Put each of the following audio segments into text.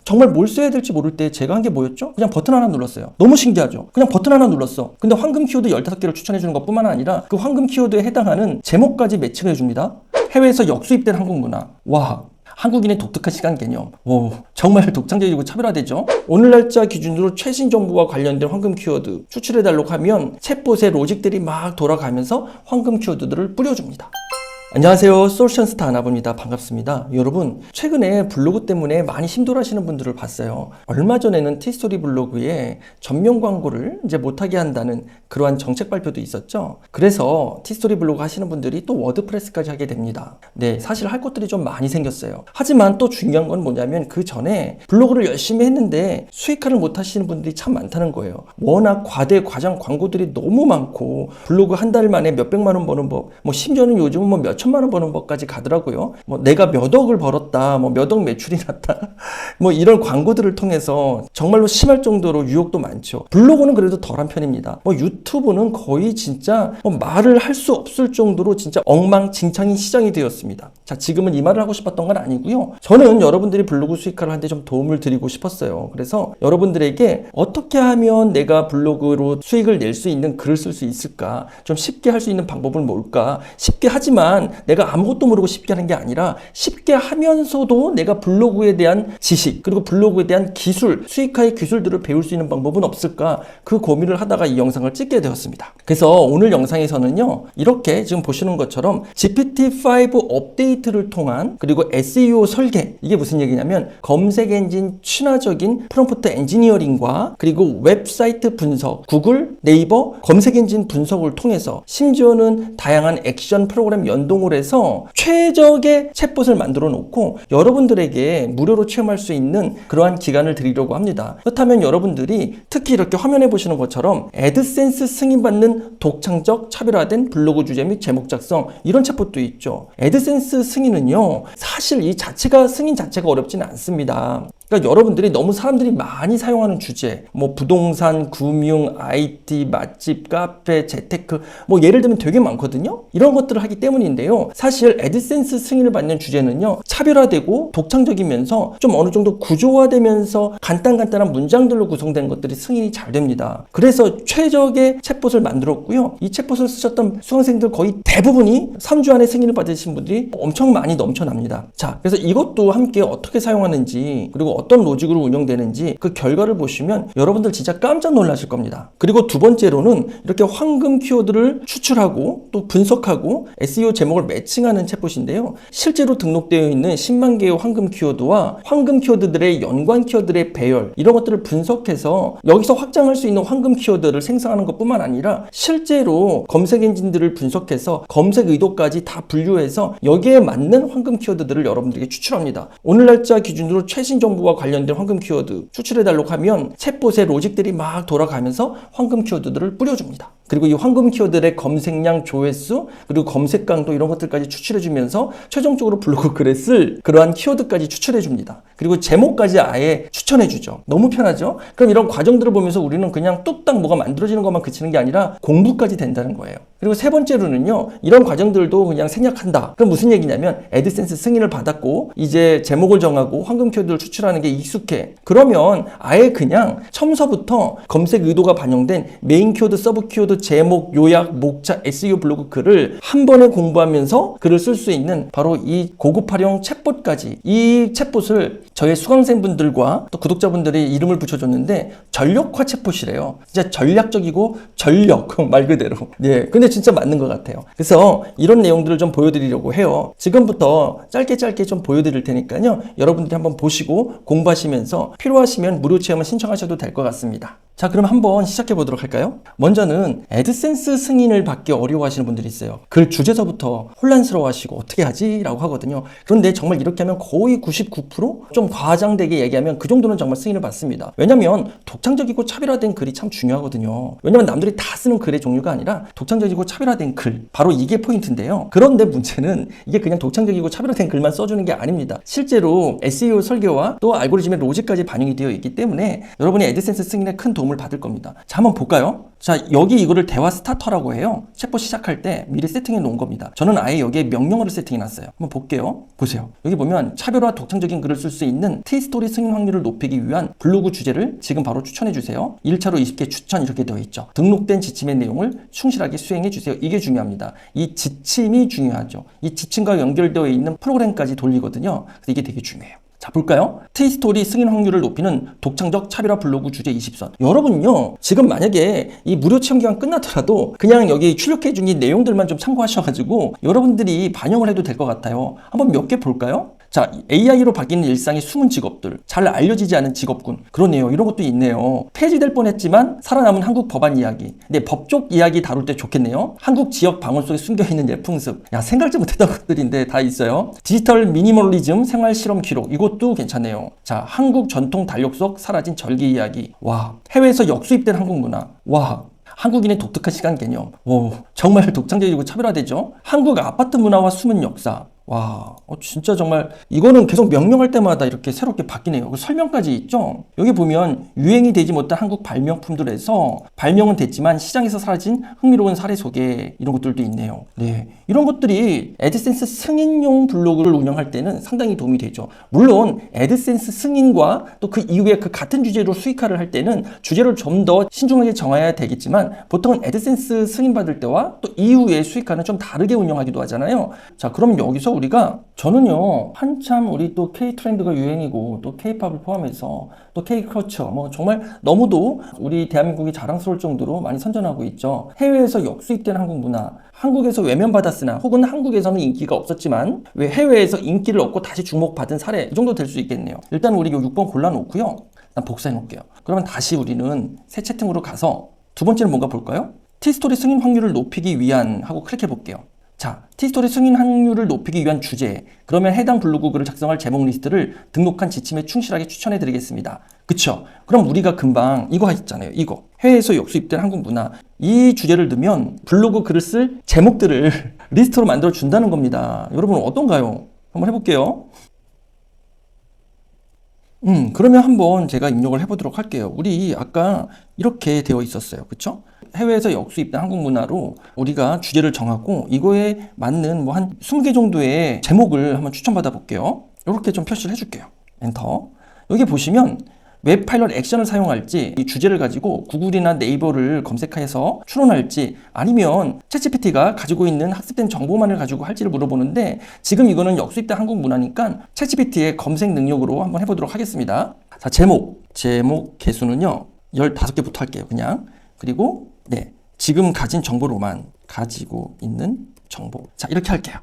정말 뭘 써야 될지 모를 때 제가 한 게 뭐였죠? 그냥 버튼 하나 눌렀어요. 너무 신기하죠? 그냥 버튼 하나 눌렀어. 근데 황금 키워드 15개를 추천해주는 것 뿐만 아니라 그 황금 키워드에 해당하는 제목까지 매칭을 해줍니다. 해외에서 역수입된 한국 문화. 와, 한국인의 독특한 시간 개념. 오, 정말 독창적이고 차별화되죠? 오늘 날짜 기준으로 최신 정보와 관련된 황금 키워드 추출해달라고 하면 챗봇의 로직들이 막 돌아가면서 황금 키워드들을 뿌려줍니다. 안녕하세요. 솔루션스타 아나보입니다. 반갑습니다. 여러분, 최근에 블로그 때문에 많이 힘들어하시는 분들을 봤어요. 얼마 전에는 티스토리 블로그에 전면 광고를 이제 못하게 한다는 그러한 정책 발표도 있었죠. 그래서 티스토리 블로그 하시는 분들이 또 워드프레스까지 하게 됩니다. 네, 사실 할 것들이 좀 많이 생겼어요. 하지만 또 중요한 건 뭐냐면 그 전에 블로그를 열심히 했는데 수익화를 못 하시는 분들이 참 많다는 거예요. 워낙 과장 광고들이 너무 많고 블로그 한 달 만에 몇백만 원 버는 법, 뭐 심지어는 요즘은 뭐 몇천만 원 버는 법까지 가더라고요. 뭐 내가 몇 억을 벌었다, 뭐 몇 억 매출이 났다, 뭐 이런 광고들을 통해서 정말로 심할 정도로 유혹도 많죠. 블로그는 그래도 덜한 편입니다. 뭐 유튜브는 거의 진짜 뭐 말을 할 수 없을 정도로 진짜 엉망진창인 시장이 되었습니다. 자, 지금은 이 말을 하고 싶었던 건 아니고요. 저는 여러분들이 블로그 수익화를 하는데 좀 도움을 드리고 싶었어요. 그래서 여러분들에게 어떻게 하면 내가 블로그로 수익을 낼 수 있는 글을 쓸 수 있을까? 좀 쉽게 할 수 있는 방법은 뭘까? 쉽게 하지만 내가 아무것도 모르고 쉽게 하는 게 아니라 쉽게 하면서도 내가 블로그에 대한 지식 그리고 블로그에 대한 기술, 수익화의 기술들을 배울 수 있는 방법은 없을까? 그 고민을 하다가 이 영상을 찍게 되었습니다. 그래서 오늘 영상에서는요, 이렇게 지금 보시는 것처럼 GPT-5 업데이트를 통한 그리고 SEO 설계, 이게 무슨 얘기냐면 검색 엔진 친화적인 프롬프트 엔지니어링과 그리고 웹사이트 분석, 구글, 네이버 검색 엔진 분석을 통해서 심지어는 다양한 액션 프로그램 연동을 해서 최적의 챗봇을 만들어 놓고 여러분들에게 무료로 체험할 수 있는 그러한 기간을 드리려고 합니다. 그렇다면 여러분들이 특히 이렇게 화면에 보시는 것처럼 애드센스 승인받는 독창적 차별화된 블로그 주제 및 제목 작성, 이런 챗봇도 있죠. 애드센스 승인은요, 사실 이 자체가 승인 자체가 어렵지는 않습니다. 그러니까 여러분들이 너무 사람들이 많이 사용하는 주제, 뭐 부동산, 금융, IT, 맛집, 카페, 재테크, 뭐 예를 들면 되게 많거든요. 이런 것들을 하기 때문인데요. 사실 애드센스 승인을 받는 주제는요, 차별화되고 독창적이면서 좀 어느 정도 구조화되면서 간단한 문장들로 구성된 것들이 승인이 잘 됩니다. 그래서 최적의 챗봇을 만들었고요. 이 챗봇을 쓰셨던 수강생들 거의 대부분이 3주 안에 승인을 받으신 분들이 엄청 많이 넘쳐납니다. 자, 그래서 이것도 함께 어떻게 사용하는지 그리고 어떤 로직으로 운영되는지 그 결과를 보시면 여러분들 진짜 깜짝 놀라실 겁니다. 그리고 두 번째로는 이렇게 황금 키워드를 추출하고 또 분석하고 SEO 제목을 매칭하는 챗봇인데요. 실제로 등록되어 있는 10만 개의 황금 키워드와 황금 키워드들의 연관 키워드의 배열, 이런 것들을 분석해서 여기서 확장할 수 있는 황금 키워드를 생성하는 것뿐만 아니라 실제로 검색 엔진들을 분석해서 검색 의도까지 다 분류해서 여기에 맞는 황금 키워드들을 여러분들에게 추출합니다. 오늘 날짜 기준으로 최신 정보와 관련된 황금 키워드 추출해달라고 하면 챗봇의 로직들이 막 돌아가면서 황금 키워드들을 뿌려줍니다. 그리고 이 황금 키워드의 검색량, 조회수, 그리고 검색 강도, 이런 것들까지 추출해주면서 최종적으로 블로그 글에 쓸 그러한 키워드까지 추출해줍니다. 그리고 제목까지 아예 추천해주죠. 너무 편하죠? 그럼 이런 과정들을 보면서 우리는 그냥 뚝딱 뭐가 만들어지는 것만 그치는 게 아니라 공부까지 된다는 거예요. 그리고 세 번째로는요, 이런 과정들도 그냥 생략한다. 그럼 무슨 얘기냐면 애드센스 승인을 받았고 이제 제목을 정하고 황금 키워드를 추출하는 게 익숙해. 그러면 아예 그냥 처음서부터 검색 의도가 반영된 메인 키워드, 서브 키워드, 제목, 요약, 목차, SEO 블로그 글을 한 번에 공부하면서 글을 쓸 수 있는 바로 이 고급 활용 챗봇까지, 이 챗봇을 저의 수강생분들과 또 구독자분들이 이름을 붙여줬는데 전력화 챗봇이래요. 진짜 전략적이고 전력 말 그대로. 예, 근데 진짜 맞는 것 같아요. 그래서 이런 내용들을 좀 보여드리려고 해요. 지금부터 짧게 좀 보여드릴 테니까요, 여러분들이 한번 보시고 공부하시면서 필요하시면 무료 체험을 신청하셔도 될 것 같습니다. 자, 그럼 한번 시작해 보도록 할까요? 먼저는 애드센스 승인을 받기 어려워하시는 분들이 있어요. 글 주제서부터 혼란스러워하시고 어떻게 하지? 라고 하거든요. 그런데 정말 이렇게 하면 거의 99%? 좀 과장되게 얘기하면 그 정도는 정말 승인을 받습니다. 왜냐면 독창적이고 차별화된 글이 참 중요하거든요. 왜냐면 남들이 다 쓰는 글의 종류가 아니라 독창적이고 차별화된 글, 바로 이게 포인트인데요. 그런데 문제는 이게 그냥 독창적이고 차별화된 글만 써주는 게 아닙니다. 실제로 SEO 설계와 또 알고리즘의 로직까지 반영이 되어 있기 때문에 여러분이 애드센스 승인에 큰 도움을 도움을 받을 겁니다. 자, 한번 볼까요? 자, 여기 이거를 대화 스타터라고 해요. 챗봇 시작할 때 미리 세팅해 놓은 겁니다. 저는 아예 여기에 명령어를 세팅해 놨어요. 한번 볼게요. 보세요. 여기 보면 차별화 독창적인 글을 쓸 수 있는 T스토리 승인 확률을 높이기 위한 블로그 주제를 지금 바로 추천해 주세요. 1차로 20개 추천 이렇게 되어 있죠. 등록된 지침의 내용을 충실하게 수행해 주세요. 이게 중요합니다. 이 지침이 중요하죠. 이 지침과 연결되어 있는 프로그램까지 돌리거든요. 그래서 이게 되게 중요해요. 자, 볼까요? T스토리 승인 확률을 높이는 독창적 차별화 블로그 주제 20선. 여러분요, 지금 만약에 이 무료 체험 기간 끝나더라도 그냥 여기 출력해 준 이 내용들만 좀 참고하셔가지고 여러분들이 반영을 해도 될 것 같아요. 한번 몇 개 볼까요? 자, AI로 바뀌는 일상의 숨은 직업들, 잘 알려지지 않은 직업군. 그러네요. 이런 것도 있네요. 폐지될 뻔했지만 살아남은 한국 법안 이야기. 네, 법적 이야기 다룰 때 좋겠네요. 한국 지역 방언 속에 숨겨있는 예풍습. 야, 생각지 못했던 것들인데 다 있어요. 디지털 미니멀리즘 생활 실험 기록. 이것도 괜찮네요. 자, 한국 전통 달력 속 사라진 절기 이야기. 와, 해외에서 역수입된 한국 문화. 와, 한국인의 독특한 시간 개념. 오, 정말 독창적이고 차별화되죠. 한국 아파트 문화와 숨은 역사. 와, 진짜 정말 이거는 계속 명령할 때마다 이렇게 새롭게 바뀌네요. 설명까지 있죠. 여기 보면 유행이 되지 못한 한국 발명품들에서 발명은 됐지만 시장에서 사라진 흥미로운 사례 소개, 이런 것들도 있네요. 네, 이런 것들이 애드센스 승인용 블로그를 운영할 때는 상당히 도움이 되죠. 물론 애드센스 승인과 또 그 이후에 그 같은 주제로 수익화를 할 때는 주제를 좀 더 신중하게 정해야 되겠지만 보통은 애드센스 승인 받을 때와 또 이후에 수익화는 좀 다르게 운영하기도 하잖아요. 자, 그럼 여기서 우리가, 저는요, 한참 우리 또 K 트렌드가 유행이고 또 K-팝을 포함해서 또 K-컬처, 뭐 정말 너무도 우리 대한민국이 자랑스러울 정도로 많이 선전하고 있죠. 해외에서 역수입된 한국 문화, 한국에서 외면받았으나 혹은 한국에서는 인기가 없었지만 왜 해외에서 인기를 얻고 다시 주목받은 사례, 이 정도 될 수 있겠네요. 일단 우리 6번 골라놓고요. 일단 복사해 놓을게요. 그러면 다시 우리는 새 채팅으로 가서 두 번째는 뭔가 볼까요? T스토리 승인 확률을 높이기 위한 하고 클릭해 볼게요. 자, T스토리 승인 확률을 높이기 위한 주제. 그러면 해당 블로그 글을 작성할 제목 리스트를 등록한 지침에 충실하게 추천해 드리겠습니다. 그쵸? 그럼 우리가 금방 이거 했잖아요. 이거. 해외에서 역수입된 한국 문화. 이 주제를 넣으면 블로그 글을 쓸 제목들을 리스트로 만들어 준다는 겁니다. 여러분 어떤가요? 한번 해볼게요. 그러면 한번 제가 입력을 해보도록 할게요. 우리 아까 이렇게 되어 있었어요. 그쵸? 해외에서 역수입된 한국 문화로 우리가 주제를 정하고 이거에 맞는 뭐 한 20개 정도의 제목을 한번 추천받아 볼게요. 이렇게 좀 표시를 해줄게요. 엔터. 여기 보시면 웹 파일럿 액션을 사용할지, 이 주제를 가지고 구글이나 네이버를 검색해서 추론할지, 아니면 챗GPT가 가지고 있는 학습된 정보만을 가지고 할지를 물어보는데, 지금 이거는 역수입된 한국 문화니까 챗GPT의 검색 능력으로 한번 해보도록 하겠습니다. 자, 제목 개수는요 15개부터 할게요. 그냥. 그리고 네, 지금 가진 정보로만, 가지고 있는 정보. 자, 이렇게 할게요.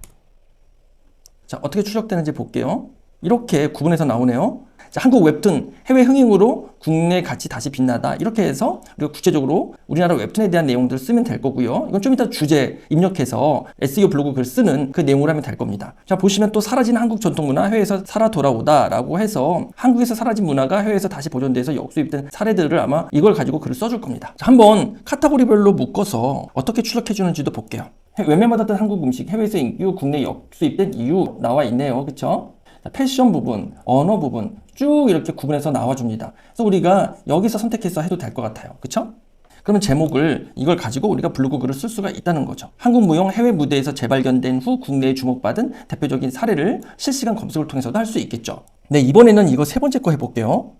자, 어떻게 출력되는지 볼게요. 이렇게 구분해서 나오네요. 자, 한국 웹툰 해외 흥행으로 국내 가치 다시 빛나다, 이렇게 해서 우리가 구체적으로 우리나라 웹툰에 대한 내용들을 쓰면 될 거고요. 이건 좀 이따 주제 입력해서 SEO 블로그 글 쓰는 그 내용을 하면 될 겁니다. 자, 보시면 또 사라진 한국 전통 문화 해외에서 살아 돌아오다 라고 해서 한국에서 사라진 문화가 해외에서 다시 보존돼서 역수입된 사례들을 아마 이걸 가지고 글을 써줄 겁니다. 자, 한번 카테고리별로 묶어서 어떻게 출력해 주는지도 볼게요. 외면받았던 한국 음식 해외에서 인기 후 국내 역수입된 이유 나와 있네요. 그쵸? 패션 부분, 언어 부분 쭉 이렇게 구분해서 나와줍니다. 그래서 우리가 여기서 선택해서 해도 될 것 같아요. 그쵸? 그러면 제목을, 이걸 가지고 우리가 블로그 글을 쓸 수가 있다는 거죠. 한국 무용 해외 무대에서 재발견된 후 국내에 주목받은 대표적인 사례를 실시간 검색을 통해서도 할 수 있겠죠. 네, 이번에는 이거 세 번째 거 해볼게요.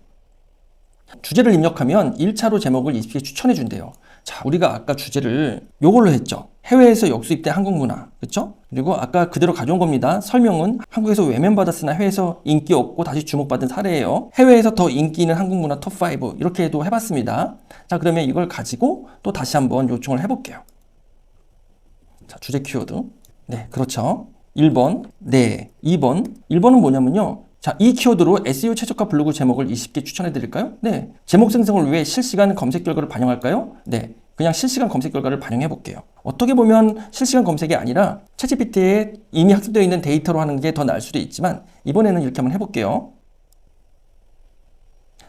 주제를 입력하면 1차로 제목을 20개 추천해 준대요. 자, 우리가 아까 주제를 요걸로 했죠. 해외에서 역수입된 한국 문화. 그쵸? 그리고 아까 그대로 가져온 겁니다. 설명은 한국에서 외면받았으나 해외에서 인기 없고 다시 주목받은 사례예요. 해외에서 더 인기 있는 한국 문화 톱5. 이렇게도 해봤습니다. 자, 그러면 이걸 가지고 또 다시 한번 요청을 해볼게요. 자, 주제 키워드. 네, 그렇죠. 1번. 네. 2번. 1번은 뭐냐면요. 자, 이 키워드로 SEO 최저가 블로그 제목을 20개 추천해 드릴까요? 네. 제목 생성을 위해 실시간 검색 결과를 반영할까요? 네. 그냥 실시간 검색 결과를 반영해 볼게요. 어떻게 보면 실시간 검색이 아니라 챗GPT에 이미 학습되어 있는 데이터로 하는 게 더 나을 수도 있지만 이번에는 이렇게 한번 해볼게요.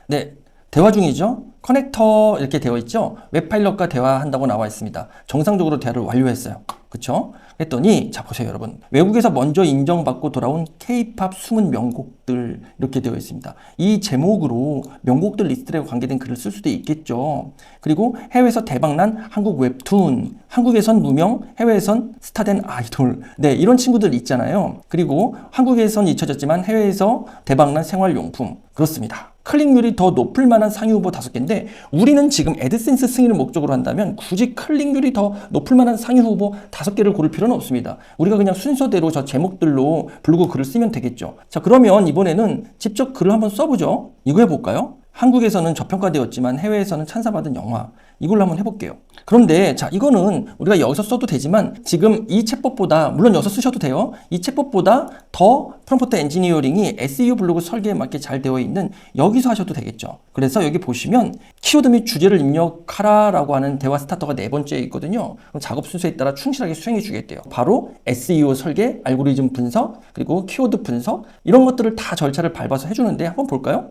네. 대화 중이죠? 커넥터 이렇게 되어 있죠. 웹파일럿과 대화한다고 나와 있습니다. 정상적으로 대화를 완료했어요. 그쵸? 그랬더니 자 보세요 여러분, 외국에서 먼저 인정받고 돌아온 K-팝 숨은 명곡들 이렇게 되어 있습니다. 이 제목으로 명곡들 리스트에 관계된 글을 쓸 수도 있겠죠. 그리고 해외에서 대박난 한국 웹툰, 한국에선 무명, 해외에선 스타된 아이돌, 네 이런 친구들 있잖아요. 그리고 한국에선 잊혀졌지만 해외에서 대박난 생활용품, 그렇습니다. 클릭률이 더 높을 만한 상위 후보 5개인데 우리는 지금 애드센스 승인을 목적으로 한다면 굳이 클릭률이 더 높을 만한 상위 후보 5개를 고를 필요는 없습니다. 우리가 그냥 순서대로 저 제목들로 블로그 글을 쓰면 되겠죠. 자, 그러면 이번에는 직접 글을 한번 써보죠. 이거 해볼까요? 한국에서는 저평가되었지만 해외에서는 찬사받은 영화, 이걸로 한번 해볼게요. 그런데 자, 이거는 우리가 여기서 써도 되지만 지금 이 챗봇보다, 물론 여기서 쓰셔도 돼요. 이 챗봇보다 더 프롬프트 엔지니어링이 SEO 블로그 설계에 맞게 잘 되어 있는 여기서 하셔도 되겠죠. 그래서 여기 보시면 키워드 및 주제를 입력하라 라고 하는 대화 스타터가 4번째에 있거든요. 그럼 작업 순서에 따라 충실하게 수행해 주겠대요. 바로 SEO 설계, 알고리즘 분석, 그리고 키워드 분석, 이런 것들을 다 절차를 밟아서 해주는데 한번 볼까요?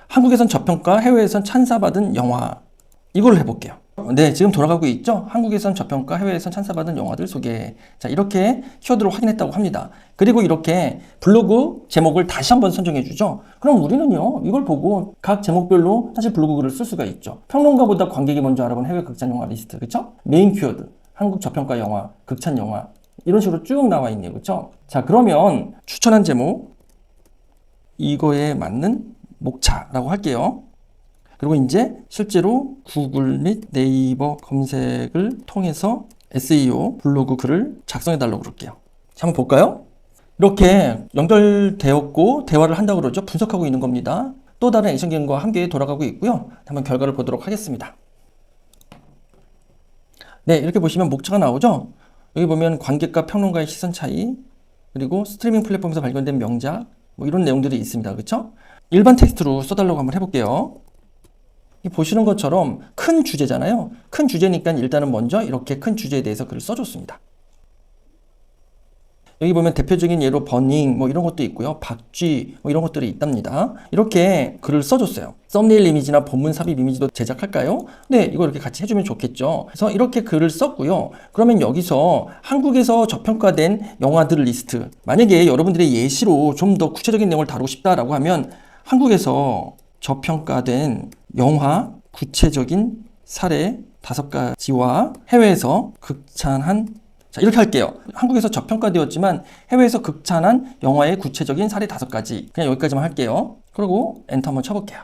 한국에선 저평가, 해외에선 찬사받은 영화, 이걸 해볼게요. 네, 지금 돌아가고 있죠? 한국에선 저평가, 해외에선 찬사받은 영화들 소개. 자, 이렇게 키워드를 확인했다고 합니다. 그리고 이렇게 블로그 제목을 다시 한번 선정해 주죠. 그럼 우리는요, 이걸 보고 각 제목별로 사실 블로그 글을 쓸 수가 있죠. 평론가보다 관객이 먼저 알아본 해외 극찬 영화 리스트, 그쵸? 메인 키워드, 한국 저평가 영화, 극찬 영화, 이런 식으로 쭉 나와 있네요, 그쵸? 자, 그러면 추천한 제목, 이거에 맞는 목차라고 할게요. 그리고 이제 실제로 구글 및 네이버 검색을 통해서 SEO 블로그 글을 작성해 달라고 그럴게요. 자, 한번 볼까요? 이렇게 연결되었고 대화를 한다고 그러죠. 분석하고 있는 겁니다. 또 다른 액션 기능과 함께 돌아가고 있고요. 한번 결과를 보도록 하겠습니다. 네, 이렇게 보시면 목차가 나오죠. 여기 보면 관객과 평론가의 시선 차이, 그리고 스트리밍 플랫폼에서 발견된 명작, 뭐 이런 내용들이 있습니다. 그렇죠? 일반 텍스트로 써달라고 한번 해볼게요. 보시는 것처럼 큰 주제잖아요. 큰 주제니까 일단은 먼저 이렇게 큰 주제에 대해서 글을 써줬습니다. 여기 보면 대표적인 예로 버닝 뭐 이런 것도 있고요. 박쥐 뭐 이런 것들이 있답니다. 이렇게 글을 써줬어요. 썸네일 이미지나 본문 삽입 이미지도 제작할까요? 네, 이거 이렇게 같이 해주면 좋겠죠. 그래서 이렇게 글을 썼고요. 그러면 여기서 한국에서 저평가된 영화들 리스트, 만약에 여러분들의 예시로 좀 더 구체적인 내용을 다루고 싶다라고 하면 한국에서 저평가된 영화 구체적인 사례 5가지와 해외에서 극찬한, 자 이렇게 할게요. 한국에서 저평가되었지만 해외에서 극찬한 영화의 구체적인 사례 5가지, 그냥 여기까지만 할게요. 그리고 엔터 한번 쳐볼게요.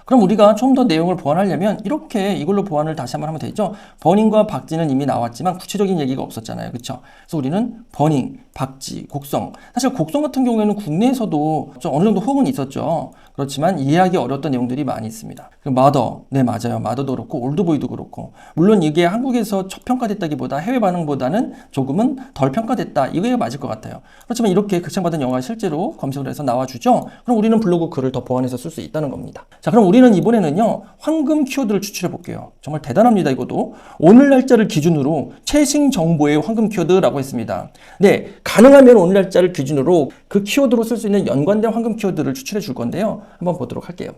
그럼 우리가 좀 더 내용을 보완하려면 이렇게 이걸로 보완을 다시 한번 하면 되죠. 버닝과 박쥐는 이미 나왔지만 구체적인 얘기가 없었잖아요. 그렇죠? 그래서 우리는 버닝, 박쥐, 곡성, 사실 곡성 같은 경우에는 국내에서도 좀 어느 정도 호응은 있었죠. 그렇지만 이해하기 어려웠던 내용들이 많이 있습니다. 마더, 네 맞아요. 마더도 그렇고 올드보이도 그렇고, 물론 이게 한국에서 저평가됐다기보다 해외 반응보다는 조금은 덜 평가됐다, 이거에 맞을 것 같아요. 그렇지만 이렇게 극찬받은 영화 실제로 검색을 해서 나와주죠. 그럼 우리는 블로그 글을 더 보완해서 쓸 수 있다는 겁니다. 자, 그럼 우리는 이번에는요 황금 키워드를 추출해 볼게요. 정말 대단합니다. 이것도 오늘 날짜를 기준으로 최신 정보의 황금 키워드라고 했습니다. 네, 가능하면 오늘 날짜를 기준으로 그 키워드로 쓸 수 있는 연관된 황금 키워드를 추출해 줄 건데요. 한번 보도록 할게요.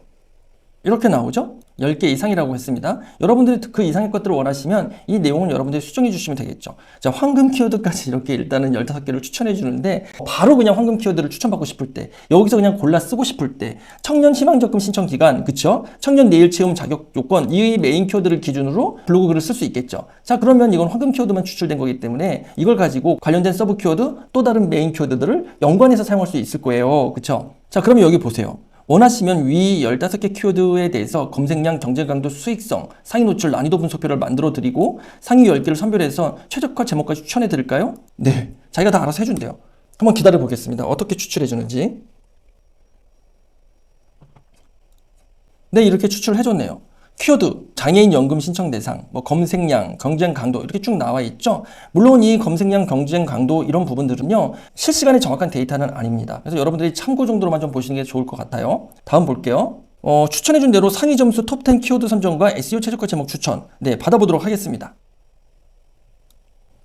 이렇게 나오죠? 10개 이상이라고 했습니다. 여러분들이 그 이상의 것들을 원하시면 이 내용을 여러분들이 수정해 주시면 되겠죠. 자, 황금 키워드까지 이렇게 일단은 15개를 추천해 주는데, 바로 그냥 황금 키워드를 추천받고 싶을 때, 여기서 그냥 골라 쓰고 싶을 때, 청년 희망적금 신청 기간, 그쵸? 청년 내일 체험 자격 요건, 이 메인 키워드를 기준으로 블로그 글을 쓸 수 있겠죠. 자, 그러면 이건 황금 키워드만 추출된 거기 때문에 이걸 가지고 관련된 서브 키워드, 또 다른 메인 키워드들을 연관해서 사용할 수 있을 거예요. 그쵸? 자, 그러면 여기 보세요. 원하시면 위 15개 키워드에 대해서 검색량, 경쟁 강도, 수익성, 상위 노출, 난이도 분석표를 만들어 드리고 상위 10개를 선별해서 최적화 제목까지 추천해 드릴까요? 네, 자기가 다 알아서 해준대요. 한번 기다려 보겠습니다. 어떻게 추출해 주는지. 네, 이렇게 추출해 줬네요. 키워드, 장애인 연금 신청 대상, 뭐 검색량, 경쟁 강도 이렇게 쭉 나와 있죠. 물론 이 검색량, 경쟁 강도 이런 부분들은요 실시간의 정확한 데이터는 아닙니다. 그래서 여러분들이 참고 정도로만 좀 보시는 게 좋을 것 같아요. 다음 볼게요. 추천해준 대로 상위 점수 톱10 키워드 선정과 SEO 최저가 제목 추천, 네 받아보도록 하겠습니다.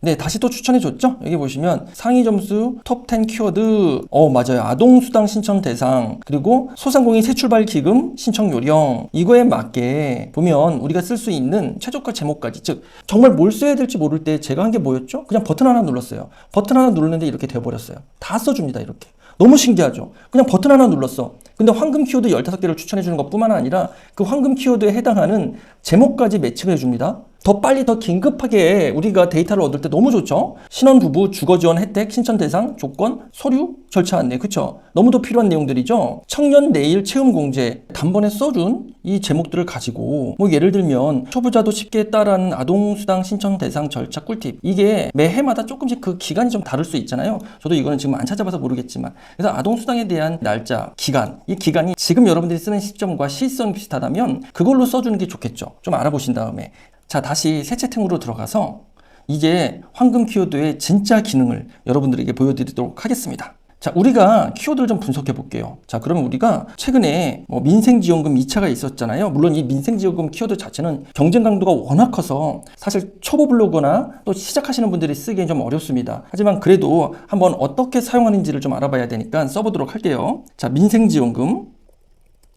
네, 다시 또 추천해줬죠? 여기 보시면 상위 점수 톱 10 키워드, 맞아요. 아동수당 신청 대상, 그리고 소상공인 새출발 기금 신청 요령, 이거에 맞게 보면 우리가 쓸 수 있는 최저가 제목까지, 즉 정말 뭘 써야 될지 모를 때 제가 한 게 뭐였죠? 그냥 버튼 하나 눌렀어요. 버튼 하나 누르는데 이렇게 돼버렸어요. 다 써줍니다, 이렇게. 너무 신기하죠? 그냥 버튼 하나 눌렀어. 근데 황금 키워드 15개를 추천해주는 것 뿐만 아니라 그 황금 키워드에 해당하는 제목까지 매칭을 해줍니다. 더 빨리 더 긴급하게 우리가 데이터를 얻을 때 너무 좋죠. 신혼부부 주거지원 혜택 신청 대상 조건 서류 절차 안내, 그쵸? 너무도 필요한 내용들이죠. 청년 내일 채움 공제 단번에 써준 이 제목들을 가지고 뭐 예를 들면 초보자도 쉽게 따라하는 아동수당 신청 대상 절차 꿀팁, 이게 매해마다 조금씩 그 기간이 좀 다를 수 있잖아요. 저도 이거는 지금 안 찾아봐서 모르겠지만, 그래서 아동수당에 대한 날짜, 기간, 이 기간이 지금 여러분들이 쓰는 시점과 시점 비슷하다면 그걸로 써주는 게 좋겠죠. 좀 알아보신 다음에. 자, 다시 새 채팅으로 들어가서 이제 황금 키워드의 진짜 기능을 여러분들에게 보여드리도록 하겠습니다. 자, 우리가 키워드를 좀 분석해 볼게요. 자, 그러면 우리가 최근에 민생지원금 2차가 있었잖아요. 물론 이 민생지원금 키워드 자체는 경쟁 강도가 워낙 커서 사실 초보 블로거나 또 시작하시는 분들이 쓰기엔 좀 어렵습니다. 하지만 그래도 한번 어떻게 사용하는지를 좀 알아봐야 되니까 써보도록 할게요. 자, 민생지원금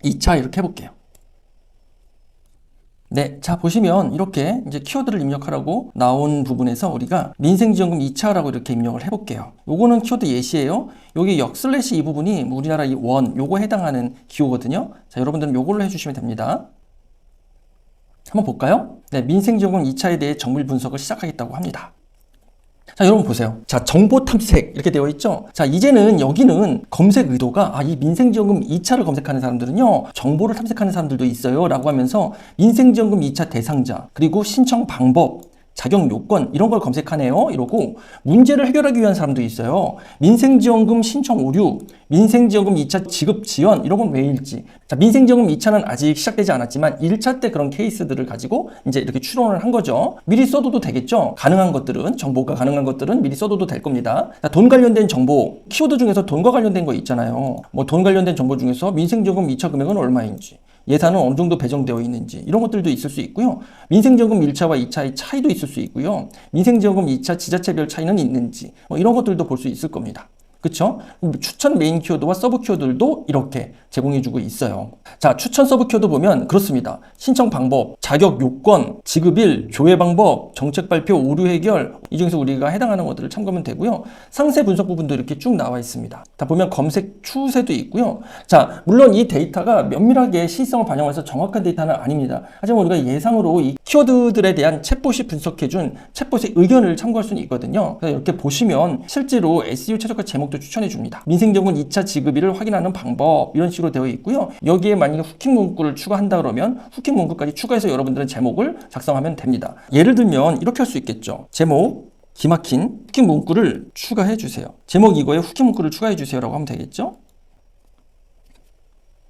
2차 이렇게 해볼게요. 네, 자 보시면 이렇게 이제 키워드를 입력하라고 나온 부분에서 우리가 민생지원금 2차라고 이렇게 입력을 해볼게요. 요거는 키워드 예시예요. 여기 역슬래시 이 부분이 우리나라 이 원 요거 해당하는 기호거든요. 자, 여러분들은 요걸로 해주시면 됩니다. 한번 볼까요? 네, 민생지원금 2차에 대해 정밀 분석을 시작하겠다고 합니다. 자, 여러분 보세요. 자, 정보 탐색 이렇게 되어 있죠. 자, 이제는 여기는 검색 의도가 이 민생지원금 2차를 검색하는 사람들은요, 정보를 탐색하는 사람들도 있어요 라고 하면서 민생지원금 2차 대상자, 그리고 신청 방법, 자격 요건 이런 걸 검색하네요 이러고 문제를 해결하기 위한 사람도 있어요. 민생지원금 신청 오류, 민생지원금 2차 지급 지연 이런 건 왜일지. 자, 민생지원금 2차는 아직 시작되지 않았지만 1차 때 그런 케이스들을 가지고 이제 이렇게 추론을 한 거죠. 미리 써둬도 되겠죠. 가능한 것들은, 정보가 가능한 것들은 미리 써둬도 될 겁니다. 자, 돈 관련된 정보, 키워드 중에서 돈과 관련된 거 있잖아요. 뭐 돈 관련된 정보 중에서 민생지원금 2차 금액은 얼마인지, 예산은 어느 정도 배정되어 있는지 이런 것들도 있을 수 있고요. 민생지원금 1차와 2차의 차이도 있을 수 있고요. 민생지원금 2차 지자체별 차이는 있는지 뭐 이런 것들도 볼 수 있을 겁니다. 그쵸? 추천 메인 키워드와 서브 키워드들도 이렇게 제공해주고 있어요. 자, 추천 서브 키워드 보면 그렇습니다. 신청 방법, 자격 요건, 지급일, 조회 방법, 정책 발표, 오류 해결, 이 중에서 우리가 해당하는 것들을 참고하면 되고요. 상세 분석 부분도 이렇게 쭉 나와 있습니다. 다 보면 검색 추세도 있고요. 자, 물론 이 데이터가 면밀하게 시의성을 반영해서 정확한 데이터는 아닙니다. 하지만 우리가 예상으로 이 키워드들에 대한 챗봇이 분석해준 챗봇의 의견을 참고할 수는 있거든요. 그래서 이렇게 보시면 실제로 SEO 최저가 제목 도 추천해 줍니다. 민생지원금 2차 지급일을 확인하는 방법 이런 식으로 되어 있고요. 여기에 만약에 후킹 문구를 추가한다 그러면 후킹 문구까지 추가해서 여러분들은 제목을 작성하면 됩니다. 예를 들면 이렇게 할 수 있겠죠. 제목 기막힌 후킹 문구를 추가해 주세요. 제목 이거에 후킹 문구를 추가해 주세요 라고 하면 되겠죠.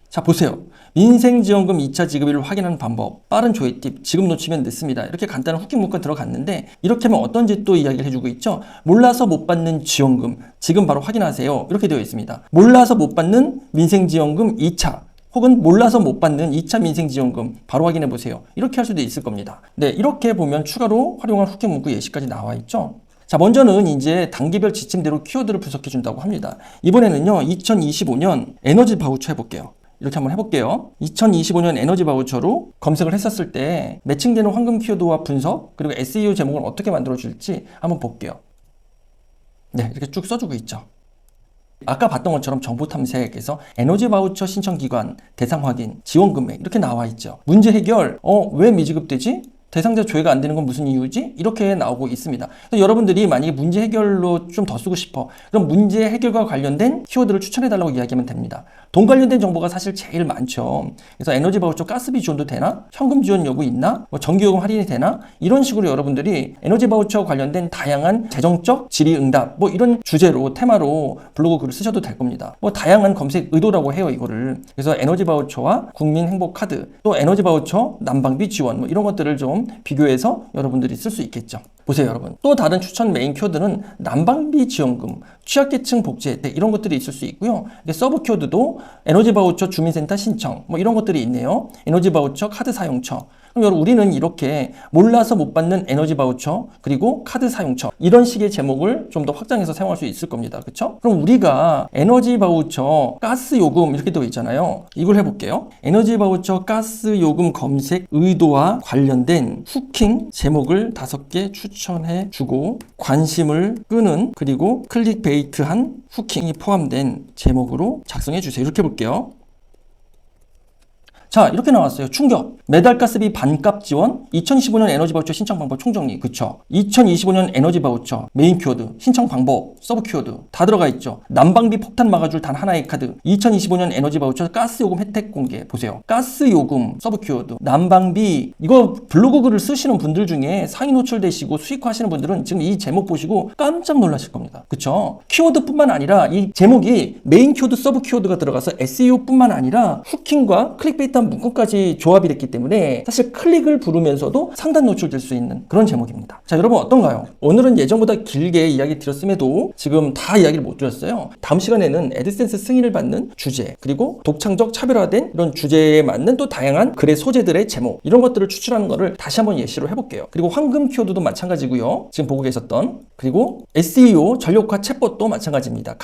자, 보세요. 민생지원금 2차 지급일을 확인하는 방법, 빠른 조회 팁, 지급 놓치면 늦습니다. 이렇게 간단한 후킹 문구가 들어갔는데 이렇게 하면 어떤지 또 이야기를 해주고 있죠. 몰라서 못 받는 지원금, 지금 바로 확인하세요. 이렇게 되어 있습니다. 몰라서 못 받는 민생지원금 2차, 혹은 몰라서 못 받는 2차 민생지원금 바로 확인해 보세요. 이렇게 할 수도 있을 겁니다. 네, 이렇게 보면 추가로 활용할 후킹 문구 예시까지 나와 있죠. 자, 먼저는 이제 단계별 지침대로 키워드를 분석해 준다고 합니다. 이번에는요, 2025년 에너지 바우처 해볼게요. 이렇게 한번 해볼게요. 2025년 에너지 바우처로 검색을 했었을 때 매칭되는 황금 키워드와 분석, 그리고 SEO 제목을 어떻게 만들어줄지 한번 볼게요. 네, 이렇게 쭉 써주고 있죠. 아까 봤던 것처럼 정보 탐색에서 에너지 바우처 신청 기관, 대상 확인, 지원 금액 이렇게 나와 있죠. 문제 해결, 왜 미지급되지? 대상자 조회가 안 되는 건 무슨 이유지? 이렇게 나오고 있습니다. 그래서 여러분들이 만약에 문제 해결로 좀 더 쓰고 싶어, 그럼 문제 해결과 관련된 키워드를 추천해달라고 이야기하면 됩니다. 돈 관련된 정보가 사실 제일 많죠. 그래서 에너지 바우처 가스비 지원도 되나? 현금 지원 여부 있나? 뭐 전기요금 할인이 되나? 이런 식으로 여러분들이 에너지 바우처 관련된 다양한 재정적 질의응답 뭐 이런 주제로 테마로 블로그 글을 쓰셔도 될 겁니다. 뭐 다양한 검색 의도라고 해요, 이거를. 그래서 에너지 바우처와 국민 행복 카드, 또 에너지 바우처 난방비 지원 뭐 이런 것들을 좀 비교해서 여러분들이 쓸 수 있겠죠. 보세요, 여러분. 또 다른 추천 메인 키워드는 난방비 지원금, 취약계층 복지 혜택 이런 것들이 있을 수 있고요. 서브 키워드도 에너지 바우처 주민센터 신청 뭐 이런 것들이 있네요. 에너지 바우처 카드 사용처. 그럼 여러분 우리는 이렇게 몰라서 못 받는 에너지 바우처 그리고 카드 사용처 이런 식의 제목을 좀 더 확장해서 사용할 수 있을 겁니다. 그렇죠? 그럼 우리가 에너지 바우처 가스 요금 이렇게 되어 있잖아요. 이걸 해볼게요. 에너지 바우처 가스 요금 검색 의도와 관련된 후킹 제목을 5개 추천해 주고 관심을 끄는 그리고 클릭베이트한 후킹이 포함된 제목으로 작성해 주세요. 이렇게 볼게요. 자, 이렇게 나왔어요. 충격. 매달 가스비 반값 지원, 2025년 에너지 바우처 신청 방법 총정리. 그쵸? 2025년 에너지 바우처 메인 키워드, 신청 방법, 서브 키워드 다 들어가 있죠. 난방비 폭탄 막아줄 단 하나의 카드, 2025년 에너지 바우처 가스 요금 혜택 공개. 보세요. 가스 요금, 서브 키워드, 난방비. 이거 블로그 글을 쓰시는 분들 중에 상위 노출되시고 수익화 하시는 분들은 지금 이 제목 보시고 깜짝 놀라실 겁니다. 그쵸? 키워드뿐만 아니라 이 제목이 메인 키워드, 서브 키워드가 들어가서 SEO뿐만 아니라 후킹과 클릭베이트 문구까지 조합이 됐기 때문에 사실 클릭을 부르면서도 상단 노출될 수 있는 그런 제목입니다. 자, 여러분 어떤가요? 오늘은 예전보다 길게 이야기 드렸음에도 지금 다 이야기를 못 드렸어요. 다음 시간에는 애드센스 승인을 받는 주제 그리고 독창적 차별화된 이런 주제에 맞는 또 다양한 글의 소재들의 제목 이런 것들을 추출하는 거를 다시 한번 예시로 해볼게요. 그리고 황금 키워드도 마찬가지고요. 지금 보고 계셨던 그리고 SEO 전력화 챗봇도 마찬가지입니다.